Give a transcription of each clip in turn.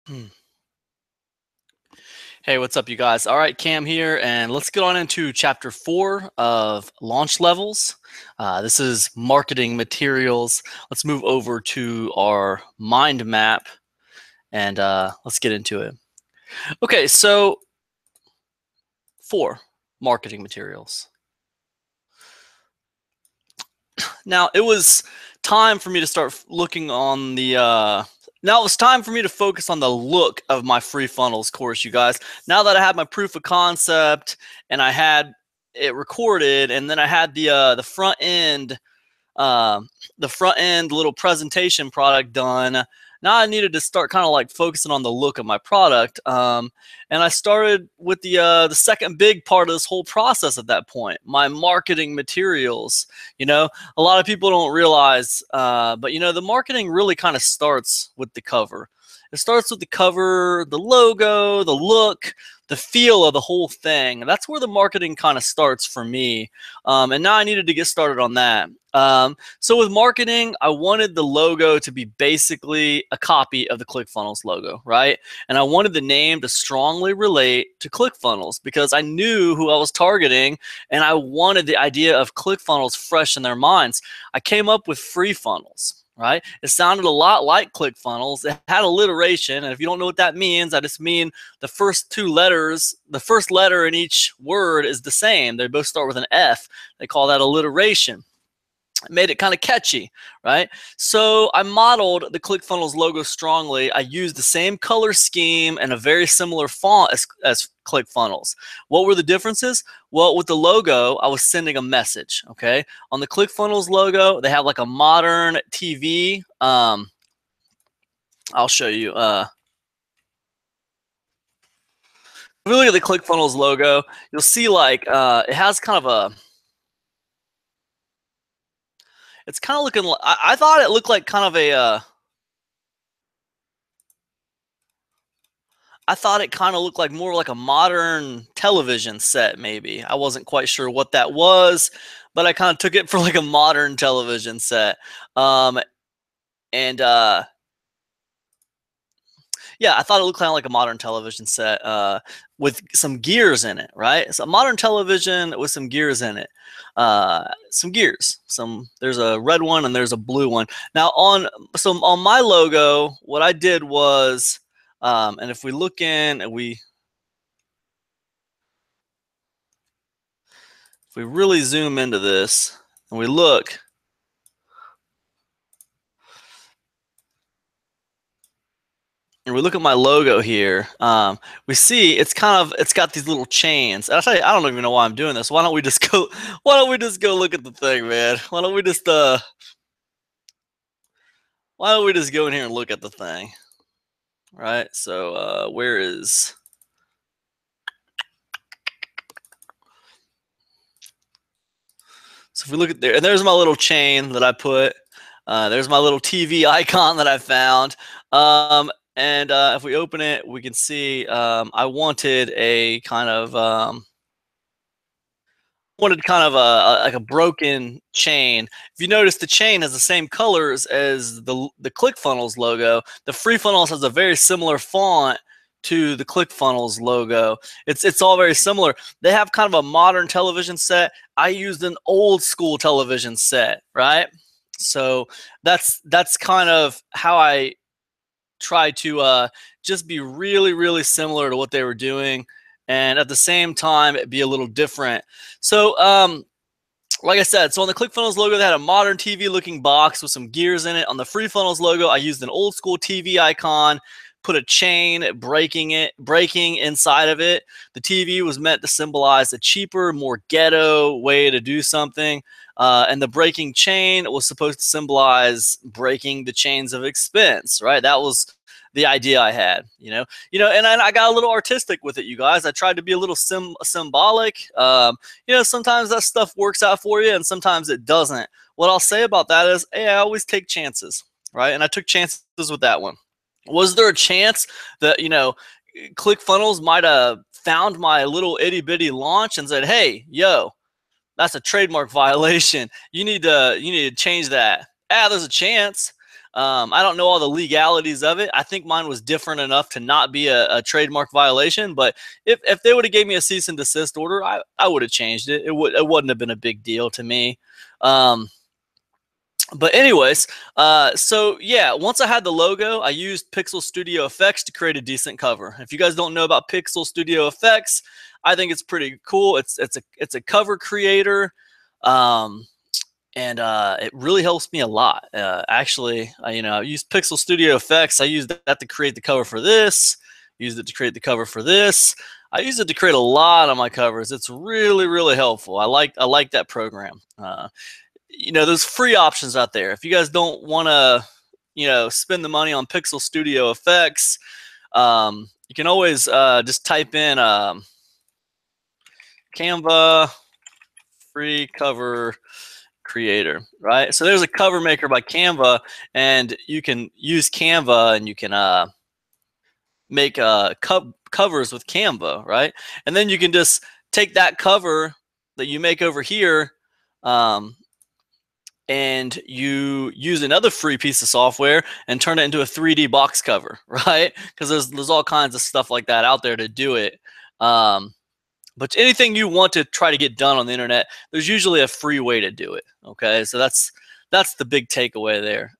Hmm. Hey, what's up, you guys? All right, Cam here, and let's get on into chapter 4 of launch levels. This is marketing materials. Let's move over to our mind map and let's get into it. Okay, so 4 marketing materials. Now, it was time for me to start looking on the now it was time for me to focus on the look of my free funnels course, you guys. Now that I had my proof of concept and I had it recorded, and then I had the uh, the front end little presentation product done. Now I needed to start kind of like focusing on the look of my product, and I started with the second big part of this whole process at that point, my marketing materials. You know, a lot of people don't realize, but the marketing really kind of starts with the cover. It starts with the cover, the logo, the look, the feel of the whole thing. That's where the marketing kind of starts for me. And now I needed to get started on that. So with marketing, I wanted the logo to be basically a copy of the ClickFunnels logo, right? And I wanted the name to strongly relate to ClickFunnels because I knew who I was targeting, and I wanted the idea of ClickFunnels fresh in their minds. I came up with free funnels. Right? It sounded a lot like ClickFunnels. It had alliteration, and if you don't know what that means, I just mean the first two letters, the first letter in each word is the same. They both start with an F. They call that alliteration. It made it kind of catchy, right? So I modeled the ClickFunnels logo strongly. I used the same color scheme and a very similar font as ClickFunnels. What were the differences? Well, with the logo, I was sending a message, okay? On the ClickFunnels logo, they have like a modern TV. I'll show you. If we look at the ClickFunnels logo, you'll see like it has kind of a, it's kind of looking, I thought it looked like kind of a, I thought it kind of looked like more like a modern television set, maybe. I wasn't quite sure what that was, but I kind of took it for like a modern television set. Um, and Yeah, I thought it looked kind of like a modern television set with some gears in it, right? It's a modern television with some gears in it. Some gears. There's a red one and there's a blue one. Now on my logo, what I did was, and if we look in and if we really zoom into this and we look, at my logo here, we see it's got these little chains. And I'll tell you, I don't even know why I'm doing this. Why don't we just go? Why don't we just go look at the thing, man? Why don't we just go in here and look at the thing, right? So where is? So if we look at there, and there's my little chain that I put. There's my little TV icon that I found. And if we open it, we can see I wanted a kind of like a broken chain. If you notice, the chain has the same colors as the ClickFunnels logo. The Free Funnels has a very similar font to the ClickFunnels logo. It's all very similar. They have kind of a modern television set. I used an old school television set, right? So that's kind of how I try to just be really, really similar to what they were doing, and at the same time be a little different. So like I said, so on the ClickFunnels logo, they had a modern TV looking box with some gears in it. On the Free Funnels logo, I used an old school TV icon, put a chain breaking inside of it. The TV was meant to symbolize a cheaper, more ghetto way to do something. And the breaking chain was supposed to symbolize breaking the chains of expense, right? That was the idea I had, and I got a little artistic with it, you guys. I tried to be a little symbolic. Sometimes that stuff works out for you and sometimes it doesn't. What I'll say about that is, hey, I always take chances, right? And I took chances with that one. Was there a chance that, ClickFunnels might have found my little itty bitty launch and said, hey, yo, that's a trademark violation. You need to change that. There's a chance. I don't know all the legalities of it. I think mine was different enough to not be a trademark violation. But if they would have gave me a cease and desist order, I would have changed it. It wouldn't have been a big deal to me. But anyways, so yeah, once I had the logo, I used Pixel Studio Effects to create a decent cover. If you guys don't know about Pixel Studio Effects, I think it's pretty cool. It's a cover creator. And it really helps me a lot. Actually, I use Pixel Studio Effects. I used that to create the cover for this. Used it to create the cover for this. I use it to create a lot of my covers. It's really, really helpful. I like that program. There's free options out there. If you guys don't want to, spend the money on Pixel Studio Effects, you can always just type in Canva free cover creator, right? So there's a cover maker by Canva, and you can use Canva, and you can make covers with Canva, right? And then you can just take that cover that you make over here, and you use another free piece of software and turn it into a 3D box cover, right? Because there's all kinds of stuff like that out there to do it. But anything you want to try to get done on the internet, there's usually a free way to do it. Okay, so that's the big takeaway there.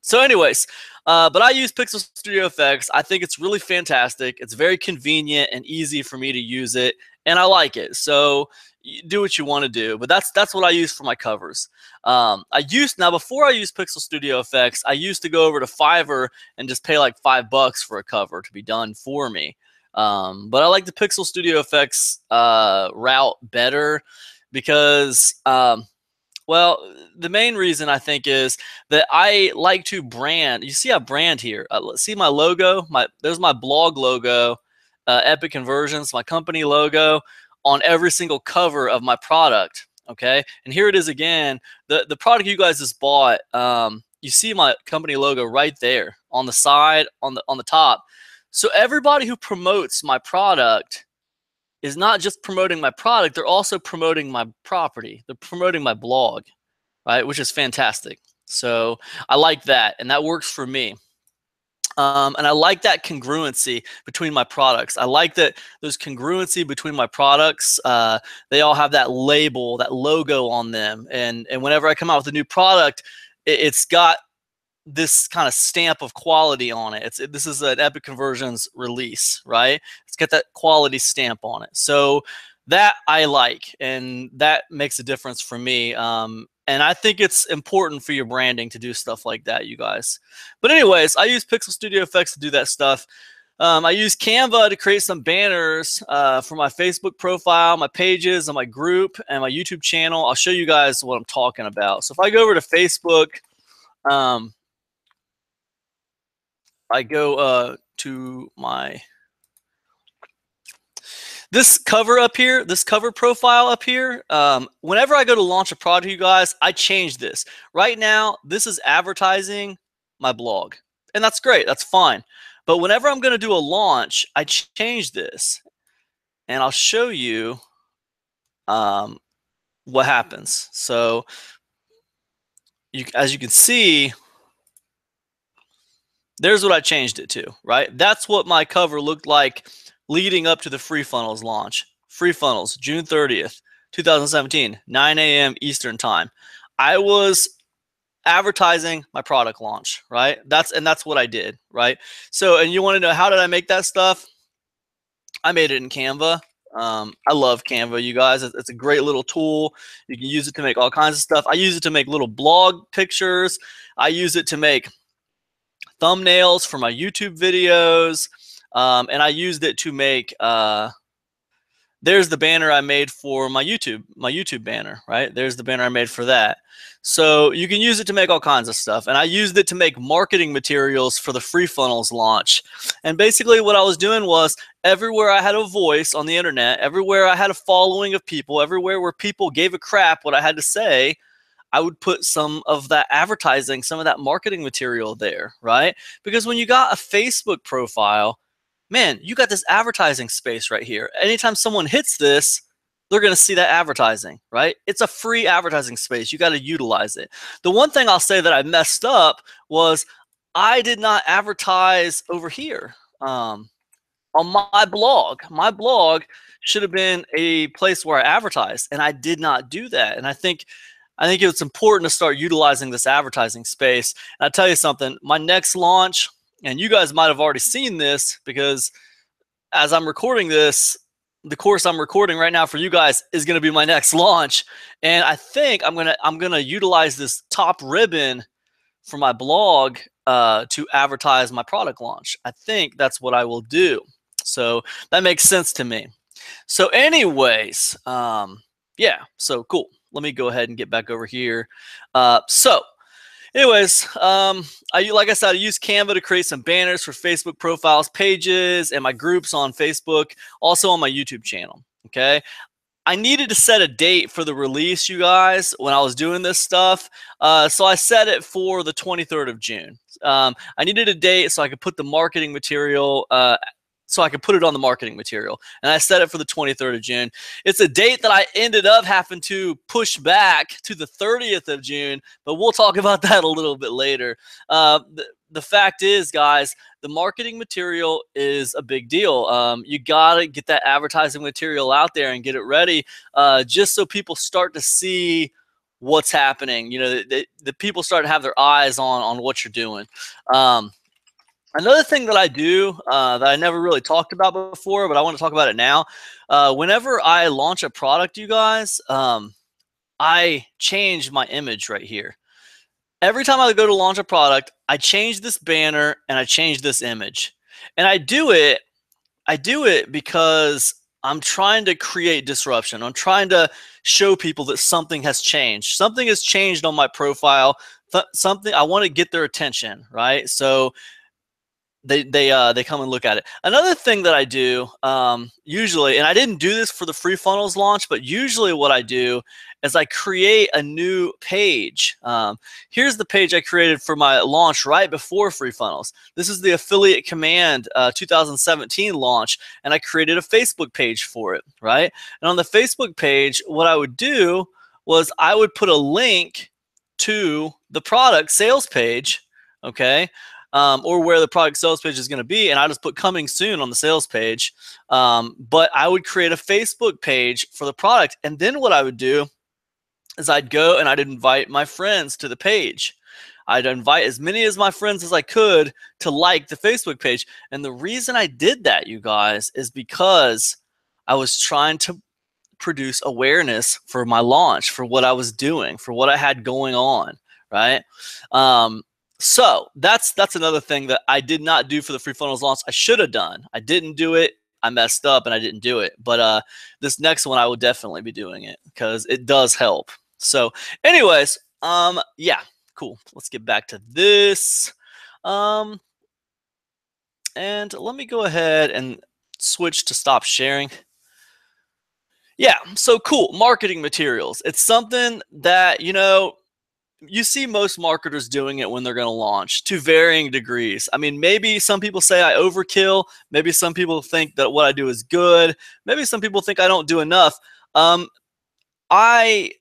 So anyways, but I use Pixel Studio Effects. I think it's really fantastic. It's very convenient and easy for me to use it, and I like it. So you do what you want to do, but that's what I use for my covers. Now before I used Pixel Studio Effects, I used to go over to Fiverr and just pay like $5 for a cover to be done for me. But I like the Pixel Studio Effects route better because, well, the main reason I think is that I like to brand. You see, I brand here. See my logo? There's my blog logo, Epic Conversions, my company logo on every single cover of my product. Okay, and here it is again. The product you guys just bought. You see my company logo right there on the side, on the top. So everybody who promotes my product is not just promoting my product, they're also promoting my property. They're promoting my blog, right? Which is fantastic. So I like that, and that works for me. And I like that congruency between my products. I like that there's congruency between my products. They all have that label, that logo on them. And whenever I come out with a new product, it's got this kind of stamp of quality on it. This is an Epic Conversions release, right? It's got that quality stamp on it. So that I like, and that makes a difference for me. And I think it's important for your branding to do stuff like that, you guys. But anyways, I use Pixel Studio Effects to do that stuff. I use Canva to create some banners for my Facebook profile, my pages, and my group, and my YouTube channel. I'll show you guys what I'm talking about. So if I go over to Facebook, I go to this cover up here, this cover profile up here. Whenever I go to launch a product, you guys, I change this. Right now, this is advertising my blog, and that's great. That's fine. But whenever I'm going to do a launch, I change this, and I'll show you what happens. So as you can see, there's what I changed it to, right? That's what my cover looked like leading up to the Free Funnels launch. Free Funnels, June 30th, 2017, 9 a.m. Eastern time. I was advertising my product launch, right? That's what I did, right? So, and you want to know, how did I make that stuff? I made it in Canva. I love Canva, you guys. It's a great little tool. You can use it to make all kinds of stuff. I use it to make little blog pictures. I use it to make thumbnails for my YouTube videos. And I used it to make, there's the banner I made for my YouTube banner, right? There's the banner I made for that. So you can use it to make all kinds of stuff. And I used it to make marketing materials for the Free Funnels launch. And basically what I was doing was, everywhere I had a voice on the internet, everywhere I had a following of people, everywhere where people gave a crap what I had to say, I would put some of that advertising, some of that marketing material there, right? Because when you got a Facebook profile, man, you got this advertising space right here. Anytime someone hits this, they're going to see that advertising, right? It's a free advertising space. You got to utilize it. The one thing I'll say that I messed up was I did not advertise over here on my blog. My blog should have been a place where I advertised, and I did not do that. And I think it's important to start utilizing this advertising space. And I'll tell you something, my next launch, and you guys might have already seen this because as I'm recording this, the course I'm recording right now for you guys is going to be my next launch. And I think I'm going to utilize this top ribbon for my blog to advertise my product launch. I think that's what I will do. So that makes sense to me. So anyways, yeah, so cool. Let me go ahead and get back over here. Anyways, like I said, I use Canva to create some banners for Facebook profiles, pages, and my groups on Facebook, also on my YouTube channel, okay? I needed to set a date for the release, you guys, when I was doing this stuff. So I set it for the 23rd of June. I needed a date so I could put the marketing material so I could put it on the marketing material. And I set it for the 23rd of June. It's a date that I ended up having to push back to the 30th of June, but we'll talk about that a little bit later. The fact is, guys, the marketing material is a big deal. You got to get that advertising material out there and get it ready just so people start to see what's happening. You know, the people start to have their eyes on what you're doing. Another thing that I do that I never really talked about before, but I want to talk about it now. Whenever I launch a product, you guys, I change my image right here. Every time I go to launch a product, I change this banner and I change this image. And I do it because I'm trying to create disruption. I'm trying to show people that something has changed. Something has changed on my profile. Something I want to get their attention, right? So they come and look at it. Another thing that I do usually, and I didn't do this for the free funnels launch, but usually what I do is I create a new page. Here's the page I created for my launch right before free funnels. This is the Affiliate Command 2017 launch, and I created a Facebook page for it, right? And on the Facebook page, what I would do was I would put a link to the product sales page, okay? Or where the product sales page is going to be, and I just put coming soon on the sales page. But I would create a Facebook page for the product, and then what I would do is I'd go and I'd invite my friends to the page. I'd invite as many of my friends as I could to like the Facebook page. And the reason I did that, you guys, is because I was trying to produce awareness for my launch, for what I was doing, for what I had going on, right? So that's another thing that I did not do for the free funnels launch. I should have done. I didn't do it. I messed up and I didn't do it. But this next one I will definitely be doing it because it does help. So anyways, yeah, cool. Let's get back to this. And let me go ahead and switch to stop sharing. Yeah, so cool. Marketing materials. It's something that, you know, you see most marketers doing it when they're going to launch to varying degrees. I mean, maybe some people say I overkill. Maybe some people think that what I do is good. Maybe some people think I don't do enough. I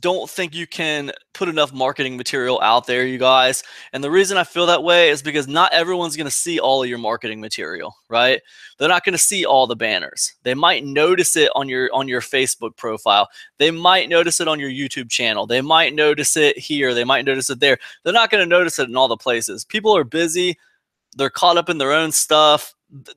don't think you can put enough marketing material out there, you guys. And the reason I feel that way is because not everyone's going to see all of your marketing material, right? They're not going to see all the banners. They might notice it on your Facebook profile. They might notice it on your YouTube channel. They might notice it here. They might notice it there. They're not going to notice it in all the places. People are busy. They're caught up in their own stuff.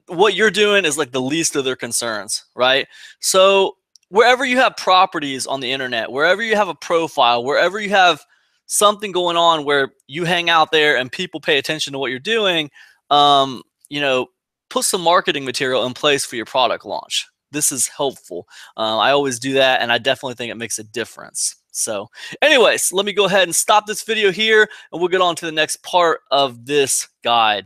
What you're doing is like the least of their concerns, right? So wherever you have properties on the internet, wherever you have a profile, wherever you have something going on where you hang out there and people pay attention to what you're doing, you know, put some marketing material in place for your product launch. This is helpful. I always do that, and I definitely think it makes a difference. So anyways, let me go ahead and stop this video here, and we'll get on to the next part of this guide.